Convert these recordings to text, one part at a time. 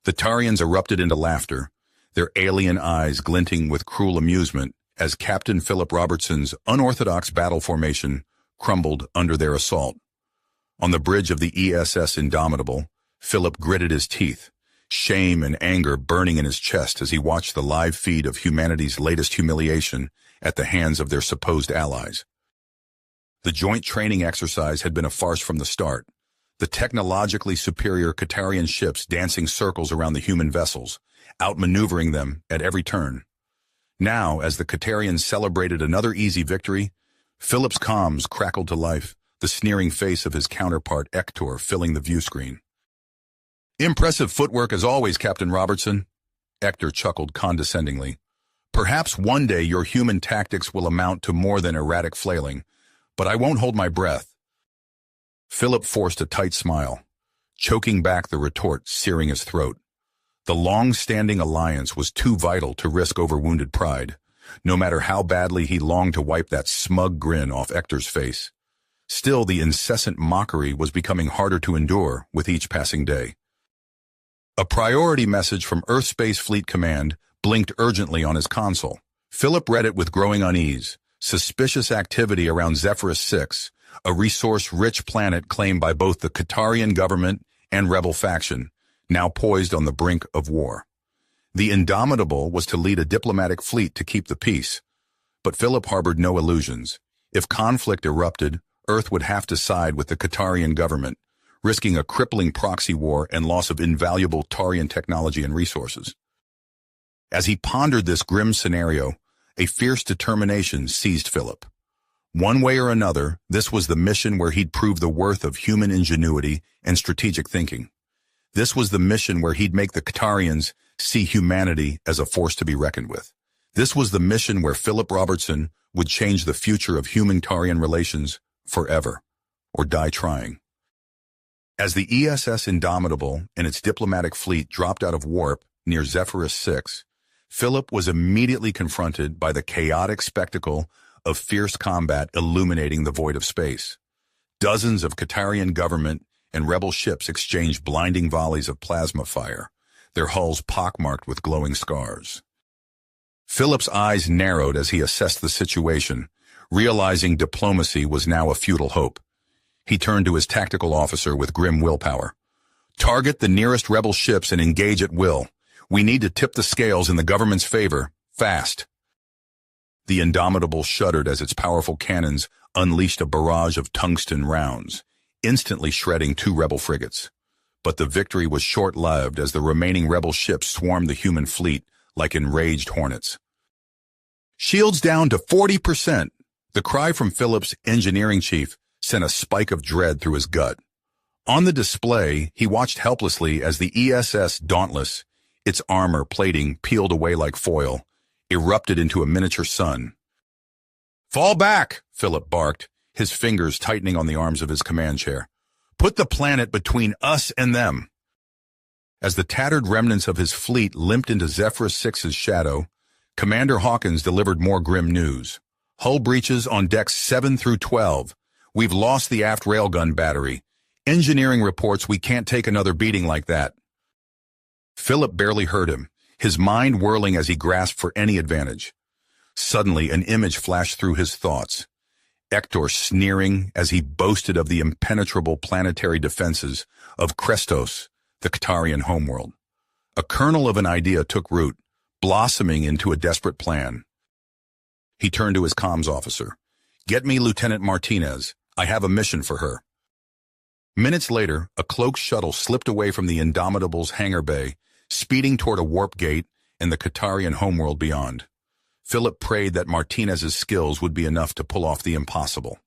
The Tarians erupted into laughter, their alien eyes glinting with cruel amusement as Captain Philip Robertson's unorthodox battle formation crumbled under their assault. On the bridge of the ESS Indomitable, Philip gritted his teeth, shame and anger burning in his chest as he watched the live feed of humanity's latest humiliation at the hands of their supposed allies. The joint training exercise had been a farce from the start, the technologically superior Qatarian ships dancing circles around the human vessels, outmaneuvering them at every turn. Now, as the Qatarians celebrated another easy victory, Philip's comms crackled to life, the sneering face of his counterpart Hector filling the viewscreen. "Impressive footwork as always, Captain Robertson," Hector chuckled condescendingly. "Perhaps one day your human tactics will amount to more than erratic flailing, but I won't hold my breath." Philip forced a tight smile, choking back the retort searing his throat. The long-standing alliance was too vital to risk over wounded pride, no matter how badly he longed to wipe that smug grin off Hector's face. Still, the incessant mockery was becoming harder to endure with each passing day. A priority message from Earth Space Fleet Command blinked urgently on his console. Philip read it with growing unease. Suspicious activity around Zephyrus 6, a resource-rich planet claimed by both the Qatarian government and rebel faction, now poised on the brink of war. The Indomitable was to lead a diplomatic fleet to keep the peace, but Philip harbored no illusions. If conflict erupted, Earth would have to side with the Qatarian government, risking a crippling proxy war and loss of invaluable Tarian technology and resources. As he pondered this grim scenario, a fierce determination seized Philip. One way or another, this was the mission where he'd prove the worth of human ingenuity and strategic thinking. This was the mission where he'd make the Qatarians see humanity as a force to be reckoned with. This was the mission where Philip Robertson would change the future of human-Tarian relations forever, or die trying. As the ESS Indomitable and its diplomatic fleet dropped out of warp near Zephyrus 6, Philip was immediately confronted by the chaotic spectacle of fierce combat illuminating the void of space. Dozens of Qatarian government and rebel ships exchanged blinding volleys of plasma fire, their hulls pockmarked with glowing scars. Philip's eyes narrowed as he assessed the situation, realizing diplomacy was now a futile hope. He turned to his tactical officer with grim willpower. "Target the nearest rebel ships and engage at will. We need to tip the scales in the government's favor, fast." The Indomitable shuddered as its powerful cannons unleashed a barrage of tungsten rounds, instantly shredding 2 rebel frigates. But the victory was short-lived as the remaining rebel ships swarmed the human fleet like enraged hornets. "Shields down to 40%. The cry from Philip's engineering chief sent a spike of dread through his gut. On the display, he watched helplessly as the ESS Dauntless, its armor plating peeled away like foil, erupted into a miniature sun. "Fall back," Philip barked, his fingers tightening on the arms of his command chair. "Put the planet between us and them." As the tattered remnants of his fleet limped into Zephyrus 6's shadow, Commander Hawkins delivered more grim news. "Hull breaches on decks 7 through 12. We've lost the aft railgun battery. Engineering reports we can't take another beating like that." Philip barely heard him, his mind whirling as he grasped for any advantage. Suddenly, an image flashed through his thoughts. Hector sneering as he boasted of the impenetrable planetary defenses of Krestos, the Qatarian homeworld. A kernel of an idea took root, blossoming into a desperate plan. He turned to his comms officer. "Get me Lieutenant Martinez. I have a mission for her." Minutes later, a cloaked shuttle slipped away from the Indomitable's hangar bay, speeding toward a warp gate and the Qatarian homeworld beyond. Philip prayed that Martinez's skills would be enough to pull off the impossible.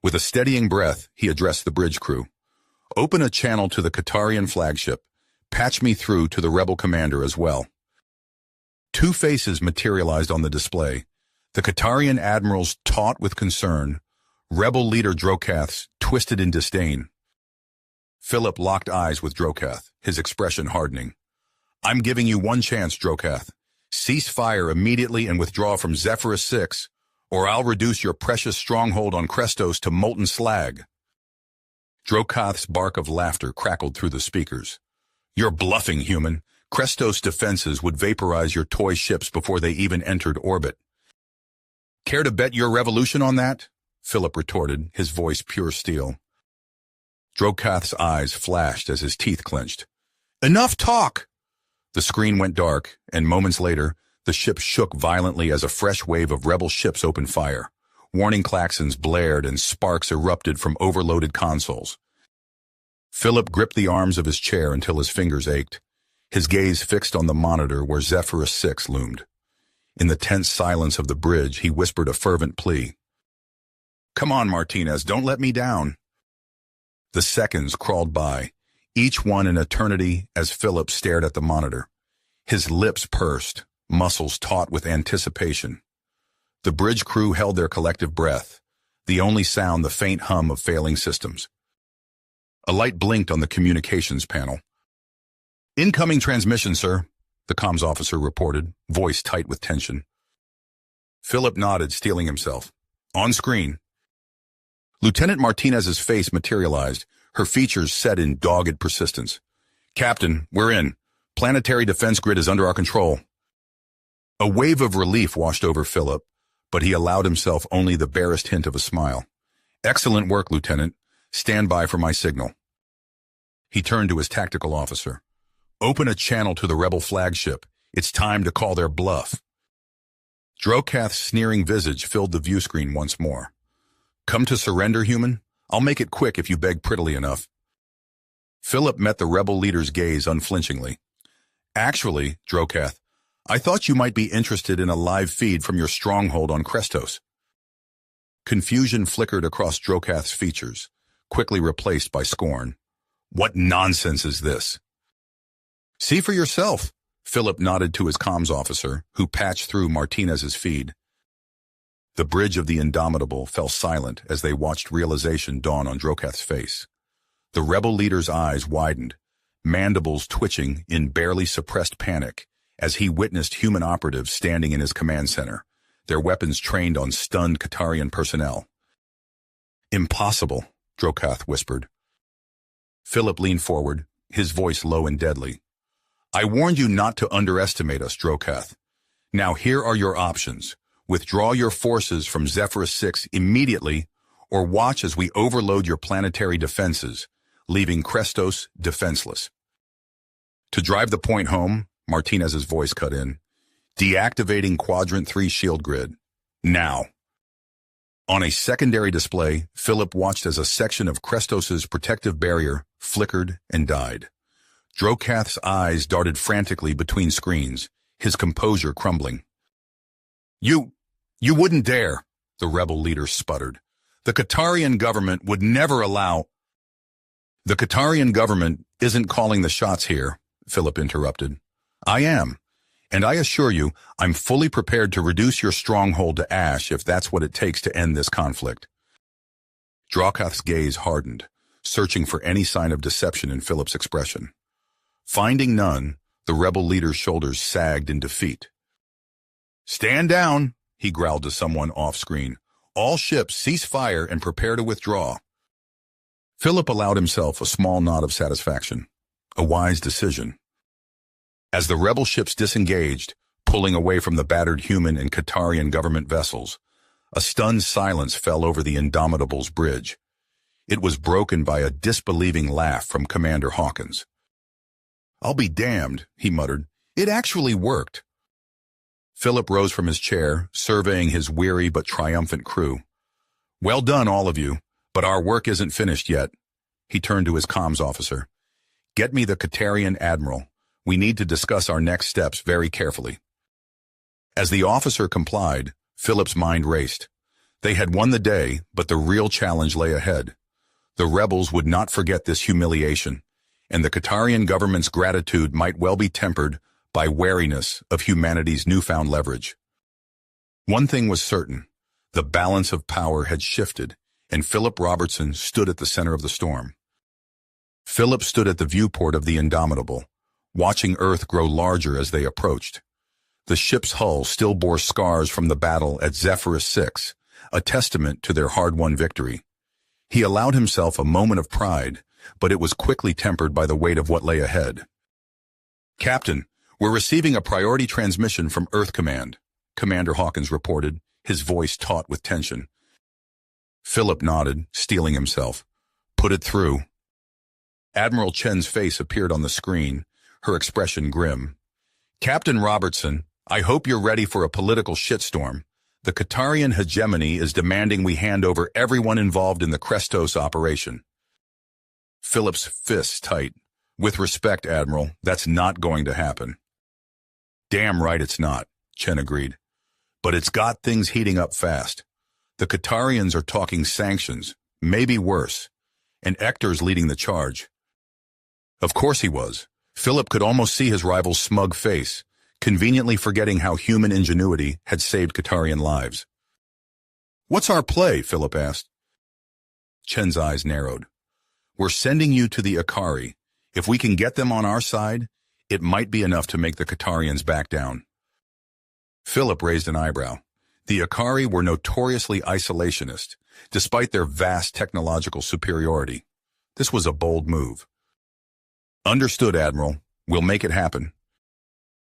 With a steadying breath, he addressed the bridge crew. "Open a channel to the Qatarian flagship. Patch me through to the rebel commander as well." 2 faces materialized on the display. The Qatarian admirals taut with concern, rebel leader Drokath's twisted in disdain. Philip locked eyes with Drokath, his expression hardening. "I'm giving you one chance, Drokath. Cease fire immediately and withdraw from Zephyrus 6, or I'll reduce your precious stronghold on Krestos to molten slag." Drokath's bark of laughter crackled through the speakers. You're bluffing, human. Krestos defenses would vaporize your toy ships before they even entered orbit. Care to bet your revolution on that? Philip retorted, his voice pure steel. Drokath's eyes flashed as his teeth clenched. Enough talk! The screen went dark, and moments later, the ship shook violently as a fresh wave of rebel ships opened fire. Warning klaxons blared and sparks erupted from overloaded consoles. Philip gripped the arms of his chair until his fingers ached, his gaze fixed on the monitor where Zephyrus 6 loomed. In the tense silence of the bridge, he whispered a fervent plea. Come on, Martinez, don't let me down. The seconds crawled by, each one an eternity as Philip stared at the monitor. His lips pursed, muscles taut with anticipation. The bridge crew held their collective breath, the only sound the faint hum of failing systems. A light blinked on the communications panel. Incoming transmission, sir, the comms officer reported, voice tight with tension. Philip nodded, steeling himself. On screen. Lieutenant Martinez's face materialized, her features set in dogged persistence. Captain, we're in. Planetary defense grid is under our control. A wave of relief washed over Philip, but he allowed himself only the barest hint of a smile. Excellent work, Lieutenant. Stand by for my signal. He turned to his tactical officer. Open a channel to the rebel flagship. It's time to call their bluff. Drokath's sneering visage filled the view screen once more. Come to surrender, human? I'll make it quick if you beg prettily enough. Philip met the rebel leader's gaze unflinchingly. Actually, Drokath, I thought you might be interested in a live feed from your stronghold on Krestos. Confusion flickered across Drokath's features, quickly replaced by scorn. What nonsense is this? See for yourself, Philip nodded to his comms officer, who patched through Martinez's feed. The bridge of the Indomitable fell silent as they watched realization dawn on Drokath's face. The rebel leader's eyes widened, mandibles twitching in barely suppressed panic as he witnessed human operatives standing in his command center, their weapons trained on stunned Qatarian personnel. Impossible, Drokath whispered. Philip leaned forward, his voice low and deadly. I warned you not to underestimate us, Drokath. Now here are your options. Withdraw your forces from Zephyrus 6 immediately, or watch as we overload your planetary defenses, leaving Krestos defenseless. To drive the point home, Martinez's voice cut in. Deactivating Quadrant 3 shield grid. Now. On a secondary display, Philip watched as a section of Krestos' protective barrier flickered and died. Drokath's eyes darted frantically between screens, his composure crumbling. You wouldn't dare, the rebel leader sputtered. The Qatarian government would never allow— The Qatarian government isn't calling the shots here, Philip interrupted. I am, and I assure you, I'm fully prepared to reduce your stronghold to ash if that's what it takes to end this conflict. Drokath's gaze hardened, searching for any sign of deception in Philip's expression. Finding none, the rebel leader's shoulders sagged in defeat. Stand down, he growled to someone off-screen. All ships cease fire and prepare to withdraw. Philip allowed himself a small nod of satisfaction. A wise decision. As the rebel ships disengaged, pulling away from the battered human and Qatarian government vessels, a stunned silence fell over the Indomitable's bridge. It was broken by a disbelieving laugh from Commander Hawkins. I'll be damned, he muttered. It actually worked. Philip rose from his chair, surveying his weary but triumphant crew. Well done, all of you, but our work isn't finished yet. He turned to his comms officer. Get me the Qatarian admiral. We need to discuss our next steps very carefully. As the officer complied, Philip's mind raced. They had won the day, but the real challenge lay ahead. The rebels would not forget this humiliation, and the Qatarian government's gratitude might well be tempered by wariness of humanity's newfound leverage. One thing was certain. The balance of power had shifted, and Philip Robertson stood at the center of the storm. Philip stood at the viewport of the Indomitable, watching Earth grow larger as they approached. The ship's hull still bore scars from the battle at Zephyrus 6, a testament to their hard-won victory. He allowed himself a moment of pride, but it was quickly tempered by the weight of what lay ahead. Captain, we're receiving a priority transmission from Earth Command, Commander Hawkins reported, his voice taut with tension. Philip nodded, steeling himself. Put it through. Admiral Chen's face appeared on the screen, her expression grim. Captain Robertson, I hope you're ready for a political shitstorm. The Qatarian hegemony is demanding we hand over everyone involved in the Krestos operation. Philip's fists tight. With respect, Admiral, that's not going to happen. Damn right it's not, Chen agreed. But it's got things heating up fast. The Qatarians are talking sanctions, maybe worse, and Ector's leading the charge. Of course he was. Philip could almost see his rival's smug face, conveniently forgetting how human ingenuity had saved Qatarian lives. What's our play? Philip asked. Chen's eyes narrowed. We're sending you to the Ikari. If we can get them on our side, it might be enough to make the Qatarians back down. Philip raised an eyebrow. The Ikari were notoriously isolationist, despite their vast technological superiority. This was a bold move. Understood, Admiral. We'll make it happen.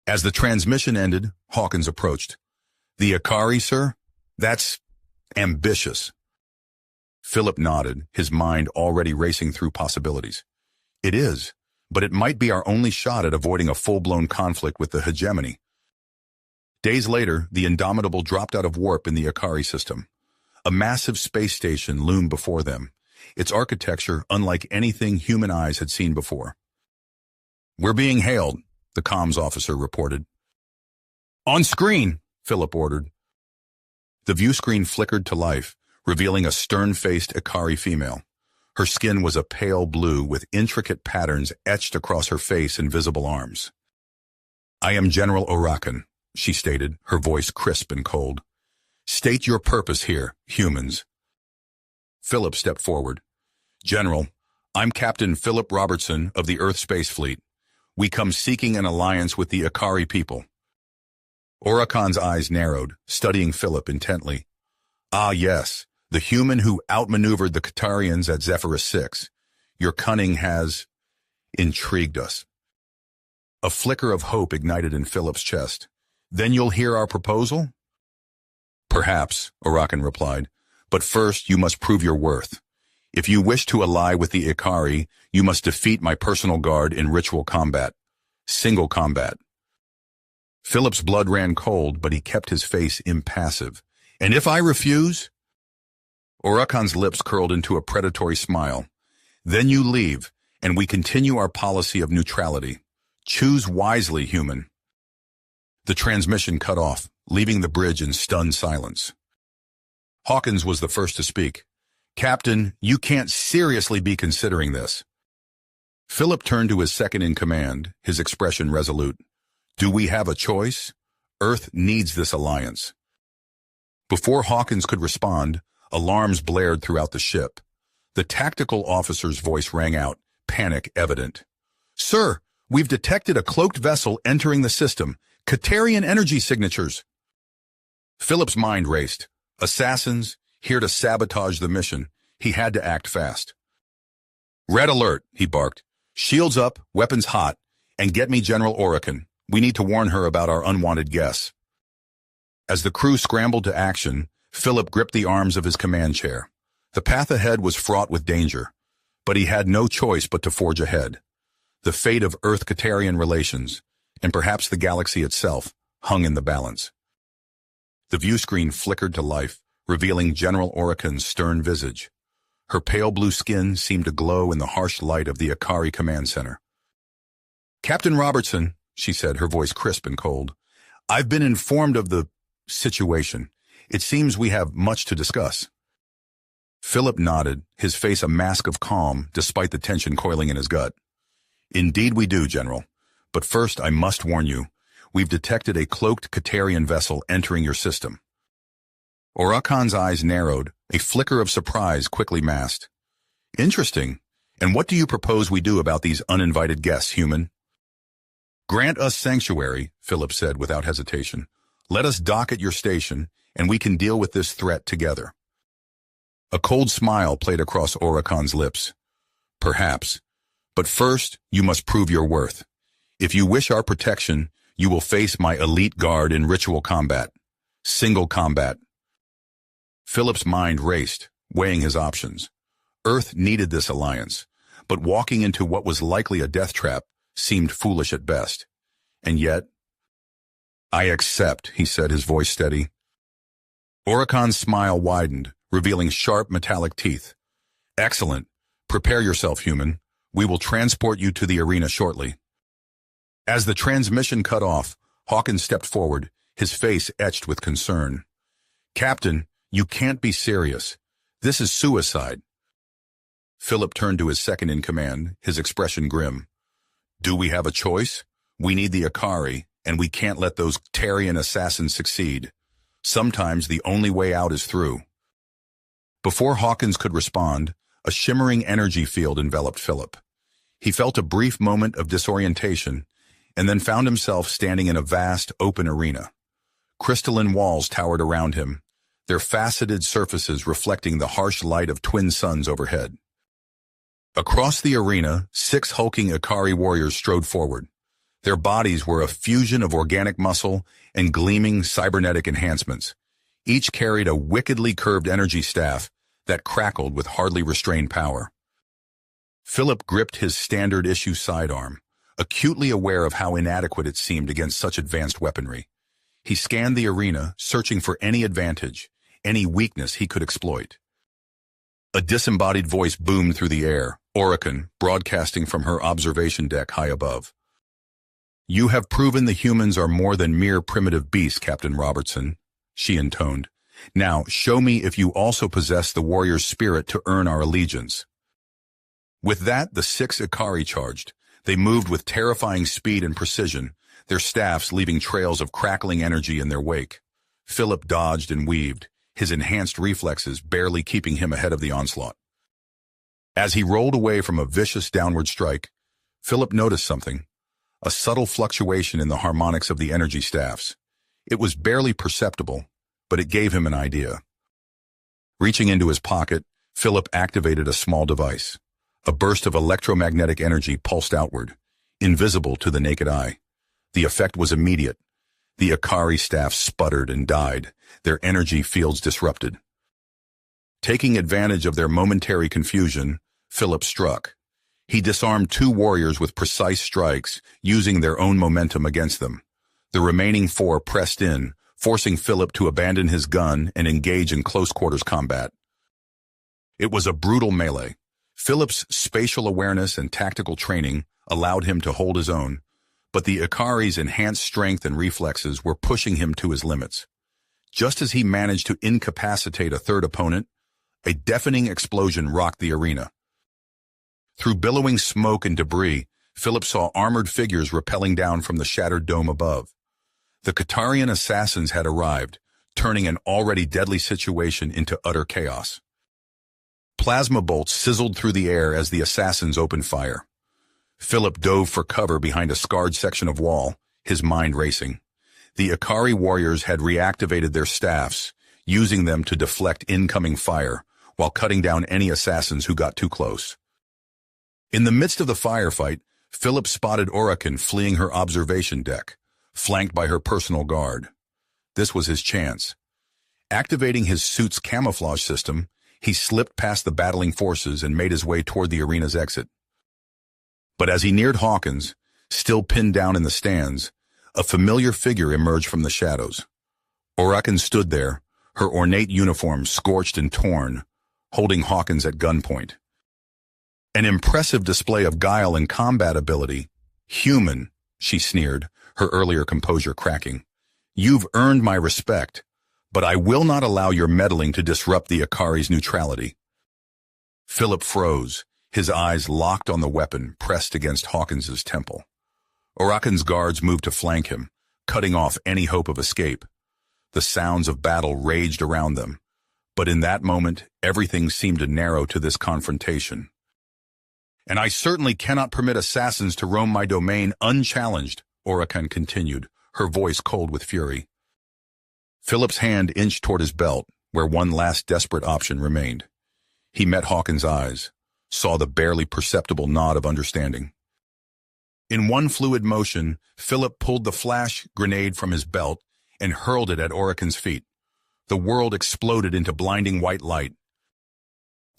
As the transmission ended, Hawkins approached. The Ikari, sir? That's ambitious. Philip nodded, his mind already racing through possibilities. It is, but it might be our only shot at avoiding a full-blown conflict with the hegemony. Days later, the Indomitable dropped out of warp in the Ikari system. A massive space station loomed before them, its architecture unlike anything human eyes had seen before. We're being hailed, the comms officer reported. On screen, Philip ordered. The view screen flickered to life, revealing a stern-faced Ikari female. Her skin was a pale blue with intricate patterns etched across her face and visible arms. I am General Orakan, she stated, her voice crisp and cold. State your purpose here, humans. Philip stepped forward. General, I'm Captain Philip Robertson of the Earth Space Fleet. We come seeking an alliance with the Ikari people. Orakan's eyes narrowed, studying Philip intently. Ah, yes, the human who outmaneuvered the Qatarians at Zephyrus 6. Your cunning has intrigued us. A flicker of hope ignited in Philip's chest. Then you'll hear our proposal? Perhaps, Orakan replied, but first you must prove your worth. If you wish to ally with the Ikari, you must defeat my personal guard in ritual combat. Single combat. Philip's blood ran cold, but he kept his face impassive. And if I refuse? Orakan's lips curled into a predatory smile. Then you leave, and we continue our policy of neutrality. Choose wisely, human. The transmission cut off, leaving the bridge in stunned silence. Hawkins was the first to speak. Captain, you can't seriously be considering this. Philip turned to his second-in-command, his expression resolute. Do we have a choice? Earth needs this alliance. Before Hawkins could respond, alarms blared throughout the ship. The tactical officer's voice rang out, panic evident. Sir, we've detected a cloaked vessel entering the system. Qatarian energy signatures. Philip's mind raced. Assassins, here to sabotage the mission. He had to act fast. Red alert, he barked. Shields up, weapons hot, and get me General Orakan. We need to warn her about our unwanted guests. As the crew scrambled to action, Philip gripped the arms of his command chair. The path ahead was fraught with danger, but he had no choice but to forge ahead. The fate of Earth-Qatarian relations, and perhaps the galaxy itself, hung in the balance. The view screen flickered to life, revealing General Orakan's stern visage. Her pale blue skin seemed to glow in the harsh light of the Ikari Command Center. Captain Robertson, she said, her voice crisp and cold, I've been informed of the situation. It seems we have much to discuss. Philip nodded, his face a mask of calm despite the tension coiling in his gut. Indeed we do, General. But first I must warn you, we've detected a cloaked Qatarian vessel entering your system. Orakan's eyes narrowed, a flicker of surprise quickly masked. Interesting. And what do you propose we do about these uninvited guests, human? Grant us sanctuary, Philip said without hesitation. Let us dock at your station, and we can deal with this threat together. A cold smile played across Orakan's lips. Perhaps. But first, you must prove your worth. If you wish our protection, you will face my elite guard in ritual combat. Single combat. Philip's mind raced, weighing his options. Earth needed this alliance, but walking into what was likely a death trap seemed foolish at best. And yet, I accept, he said, his voice steady. Oracon's smile widened, revealing sharp metallic teeth. Excellent. Prepare yourself, human. We will transport you to the arena shortly. As the transmission cut off, Hawkins stepped forward, his face etched with concern. Captain, you can't be serious. This is suicide. Philip turned to his second-in-command, his expression grim. Do we have a choice? We need the Ikari, and we can't let those Tarian assassins succeed. Sometimes the only way out is through. Before Hawkins could respond, a shimmering energy field enveloped Philip. He felt a brief moment of disorientation, and then found himself standing in a vast, open arena. Crystalline walls towered around him, their faceted surfaces reflecting the harsh light of twin suns overhead. Across the arena, 6 hulking Ikari warriors strode forward. Their bodies were a fusion of organic muscle and gleaming cybernetic enhancements. Each carried a wickedly curved energy staff that crackled with hardly restrained power. Philip gripped his standard-issue sidearm, acutely aware of how inadequate it seemed against such advanced weaponry. He scanned the arena, searching for any advantage, any weakness he could exploit. A disembodied voice boomed through the air, Oricon, broadcasting from her observation deck high above. You have proven the humans are more than mere primitive beasts, Captain Robertson, she intoned. Now, show me if you also possess the warrior's spirit to earn our allegiance. With that, the 6 Ikari charged. They moved with terrifying speed and precision, their staffs leaving trails of crackling energy in their wake. Philip dodged and weaved, his enhanced reflexes barely keeping him ahead of the onslaught. As he rolled away from a vicious downward strike, Philip noticed something. A subtle fluctuation in the harmonics of the energy staffs. It was barely perceptible, but it gave him an idea. Reaching into his pocket, Philip activated a small device. A burst of electromagnetic energy pulsed outward, invisible to the naked eye. The effect was immediate. The Ikari staff sputtered and died, their energy fields disrupted. Taking advantage of their momentary confusion, Philip struck. He disarmed 2 warriors with precise strikes, using their own momentum against them. The remaining 4 pressed in, forcing Philip to abandon his gun and engage in close-quarters combat. It was a brutal melee. Philip's spatial awareness and tactical training allowed him to hold his own, but the Ikari's enhanced strength and reflexes were pushing him to his limits. Just as he managed to incapacitate a third opponent, a deafening explosion rocked the arena. Through billowing smoke and debris, Philip saw armored figures rappelling down from the shattered dome above. The Qatarian assassins had arrived, turning an already deadly situation into utter chaos. Plasma bolts sizzled through the air as the assassins opened fire. Philip dove for cover behind a scarred section of wall, his mind racing. The Ikari warriors had reactivated their staffs, using them to deflect incoming fire, while cutting down any assassins who got too close. In the midst of the firefight, Philip spotted Oricon fleeing her observation deck, flanked by her personal guard. This was his chance. Activating his suit's camouflage system, he slipped past the battling forces and made his way toward the arena's exit. But as he neared Hawkins, still pinned down in the stands, a familiar figure emerged from the shadows. Oricon stood there, her ornate uniform scorched and torn, holding Hawkins at gunpoint. An impressive display of guile and combat ability. Human, she sneered, her earlier composure cracking. You've earned my respect, but I will not allow your meddling to disrupt the Ikari's neutrality. Philip froze, his eyes locked on the weapon pressed against Hawkins's temple. Oricon's guards moved to flank him, cutting off any hope of escape. The sounds of battle raged around them, but in that moment, everything seemed to narrow to this confrontation. And I certainly cannot permit assassins to roam my domain unchallenged, Oricon continued, her voice cold with fury. Philip's hand inched toward his belt, where one last desperate option remained. He met Hawkins' eyes, saw the barely perceptible nod of understanding. In one fluid motion, Philip pulled the flash grenade from his belt and hurled it at Oricon's feet. The world exploded into blinding white light.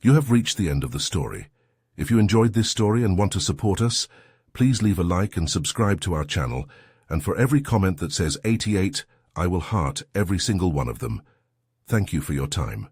You have reached the end of the story. If you enjoyed this story and want to support us, please leave a like and subscribe to our channel, and for every comment that says 88, I will heart every single one of them. Thank you for your time.